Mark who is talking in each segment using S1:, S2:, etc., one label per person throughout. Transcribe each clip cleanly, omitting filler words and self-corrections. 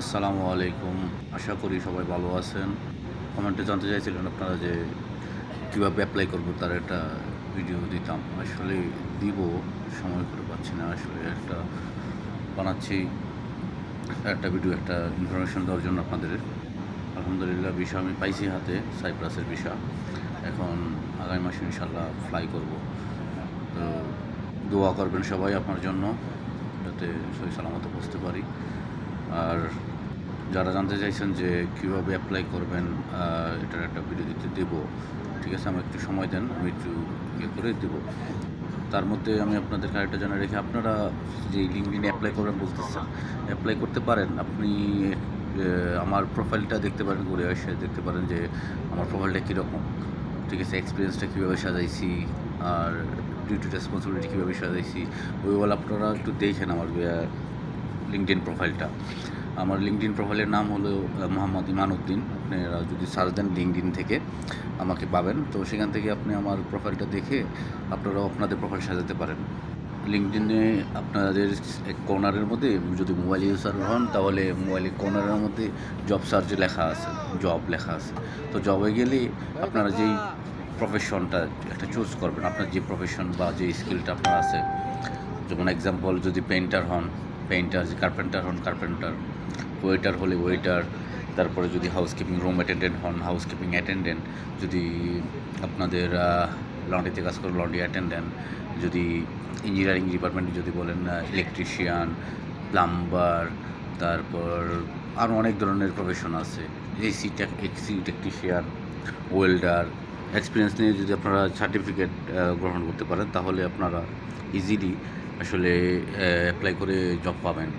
S1: আসসালামু আলাইকুম। আশা করি সবাই ভালো আছেন। কমেন্টে জানতে চাইছিলেন আপনারা যে কীভাবে অ্যাপ্লাই করব তার একটা ভিডিও দিতাম। আসলে দিব, সময় করে পাচ্ছি না। আসলে একটা বানাচ্ছি একটা ভিডিও, একটা ইনফরমেশন দেওয়ার জন্য আপনাদের। আলহামদুলিল্লাহ ভিসা আমি পাইছি হাতে, সাইপ্রাসের ভিসা। এখন আগামী মাসে ইনশাআল্লাহ ফ্লাই করব। তো দোয়া করবেন সবাই আপনার জন্য, যাতে সহি সালামতে পৌঁছতে পারি। আর যারা জানতে চাইছেন যে কীভাবে অ্যাপ্লাই করবেন, এটার একটা ভিডিও দিতে দেবো। ঠিক আছে, আমার একটু সময় দেন, আমি একটু ইয়ে করে দেবো। তার মধ্যে আমি আপনাদেরকে আরেকটা জানা রেখে, আপনারা যে লিঙ্কডিনে অ্যাপ্লাই করবেন বলতেছেন, অ্যাপ্লাই করতে পারেন। আপনি আমার প্রোফাইলটা দেখতে পারেন, ঘুরে এসে দেখতে পারেন যে আমার প্রোফাইলটা কীরকম। ঠিক আছে, এক্সপিরিয়েন্সটা কীভাবে সাজাইছি আর ডিউটি রেসপন্সিবিলিটি কীভাবে সাজাইছি, ওইগুলো আপনারা একটু দেখেন আমার লিঙ্কডিন প্রোফাইলটা। আমার লিঙ্কডিন প্রোফাইলের নাম হলো মোহাম্মদ ইমানউদ্দিন। আপনারা যদি সার্চ দেন লিঙ্কডিন থেকে আমাকে পাবেন। তো সেখান থেকে আপনি আমার প্রোফাইলটা দেখে আপনারাও আপনাদের প্রোফাইল সাজাতে পারেন। লিঙ্কডিনে আপনাদের এক কর্নারের মধ্যে যদি মোবাইল ইউজার হন, তাহলে মোবাইলের কর্নারের মধ্যে জব সার্চে লেখা আছে, জব লেখা আছে। তো জবে গেলে আপনারা যেই প্রফেশনটা একটা চুজ করবেন, আপনার যে প্রফেশন বা যে স্কিলটা আপনার আছে, যেমন এক্সাম্পল যদি পেইন্টার হন পেইন্টার, যে কার্পেন্টার হন কার্পেন্টার, ওয়েটার হলে ওয়েটার, তারপরে যদি হাউসকিপিং রুম অ্যাটেন্ডেন্ট হন হাউসকিপিং অ্যাটেন্ডেন্ট, যদি আপনাদের লন্ড্রিতে কাজ করে লন্ড্রি অ্যাটেন্ডেন্ট, যদি ইঞ্জিনিয়ারিং ডিপার্টমেন্টে যদি বলেন ইলেকট্রিশিয়ান, প্লাম্বার, তারপর আরও অনেক ধরনের প্রফেশন আছে, এসি টেকনিশিয়ান, ওয়েল্ডার। এক্সপিরিয়েন্স নিয়ে যদি আপনারা সার্টিফিকেট গ্রহণ করতে পারেন, তাহলে আপনারা ইজিলি আসলে অ্যাপ্লাই করে জব পাবেন।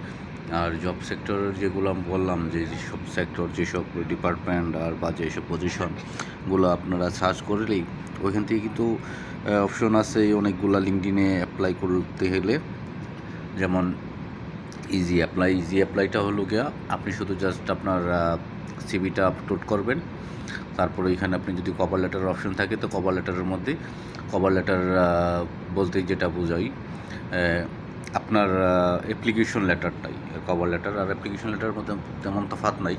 S1: আর জব সেক্টর যেগুলো আমি বললাম, যেসব সেক্টর, যেসব ডিপার্টমেন্ট আর বা যেসব পজিশনগুলো আপনারা সার্চ করলেই ওইখান থেকে কিন্তু অপশন আছে অনেকগুলো লিঙ্কডিনে অ্যাপ্লাই করতে গেলে। যেমন ইজি অ্যাপ্লাইটা হলো গিয়া, আপনি শুধু জাস্ট আপনার সিভিটা আপলোড করবেন। তারপরে এখানে আপনি যদি কভার লেটারের অপশন থাকে, তো কভার লেটারের মধ্যে কভার লেটার বলতে যেটা বোঝাই, আপনার অ্যাপ্লিকেশন লেটারটাই। কভার লেটার আর অ্যাপ্লিকেশন লেটারের মধ্যে তেমন তফাৎ নাই।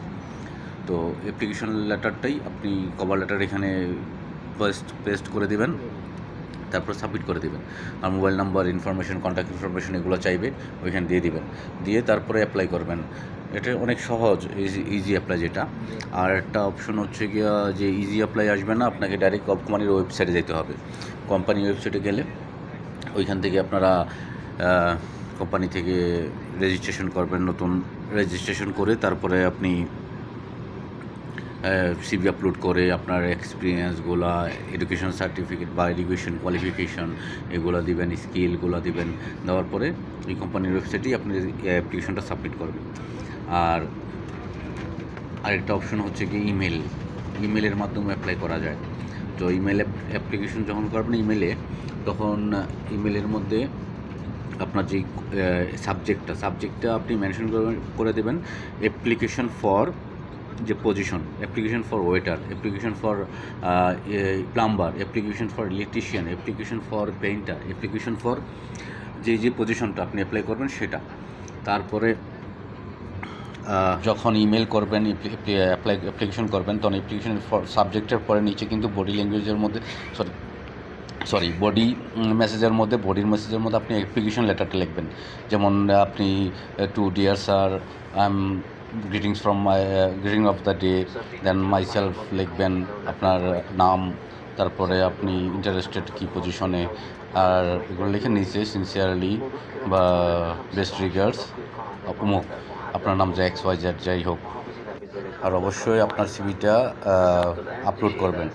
S1: তো অ্যাপ্লিকেশন লেটারটাই আপনি কভার লেটার এখানে পেস্ট করে দেবেন, তারপর সাবমিট করে দেবেন। আর mobile number information, contact information এগুলো চাইবে, ওইখানে দিয়ে দিবেন। দিয়ে তারপরে অ্যাপ্লাই করবেন। এটা অনেক সহজ, ইজি অ্যাপ্লাই যেটা। আর একটা অপশন হচ্ছে গিয়া যে ইজি অ্যাপ্লাই আসবে না, আপনাকে ডাইরেক্ট কোম্পানির ওয়েবসাইটে যেতে হবে। কোম্পানি ওয়েবসাইটে গেলে ওইখান থেকে আপনারা কোম্পানি থেকে রেজিস্ট্রেশন করবেন। নতুন রেজিস্ট্রেশন করে তারপরে আপনি সিভি আপলোড করে আপনার এক্সপিরিয়েন্সগুলো, এডুকেশন সার্টিফিকেট বা এডুকেশন কোয়ালিফিকেশন এগুলো দিবেন, স্কিলগুলো দিবেন। দেওয়ার পরে এই কোম্পানির ওয়েবসাইটেই আপনি অ্যাপ্লিকেশনটা সাবমিট করবেন। আর আরেকটা অপশন হচ্ছে কি ইমেলের মাধ্যমে অ্যাপ্লাই করা যায়। তো ইমেল অ্যাপ্লিকেশন যখন করবেন ইমেলে, তখন ইমেলের মধ্যে আপনার যেই সাবজেক্টটা আপনি মেনশন করে দেবেন। অ্যাপ্লিকেশন ফর যে position, application for waiter, application for plumber, application for electrician, application for painter, application for যে পজিশনটা আপনি অ্যাপ্লাই করবেন সেটা। তারপরে যখন ইমেল করবেন, অ্যাপ্লিকেশন করবেন, তখন অ্যাপ্লিকেশন ফর সাবজেক্টের পরে নিচে কিন্তু বডি ল্যাঙ্গুয়েজের মধ্যে বডির মেসেজের মধ্যে আপনি অ্যাপ্লিকেশন লেটারটা লিখবেন। যেমন আপনি to dear sir, I am greeting of the day, then myself লিখবেন, আপনার নাম, তারপরে আপনি ইন্টারেস্টেড কী পজিশনে, আর এগুলো লিখে নিচে সিনসিয়ারলি বা বেস্ট রিগার্ডস অমুক, আপনার নাম যে XYZ যাই হোক। আর অবশ্যই আপনার সিভিটা আপলোড করবেন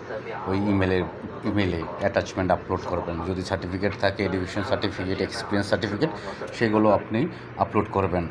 S1: ওই ইমেলে অ্যাটাচমেন্ট আপলোড করবেন। যদি সার্টিফিকেট থাকে, এডুকেশন সার্টিফিকেট, এক্সপিরিয়েন্স সার্টিফিকেট, সেগুলো আপনি আপলোড করবেন।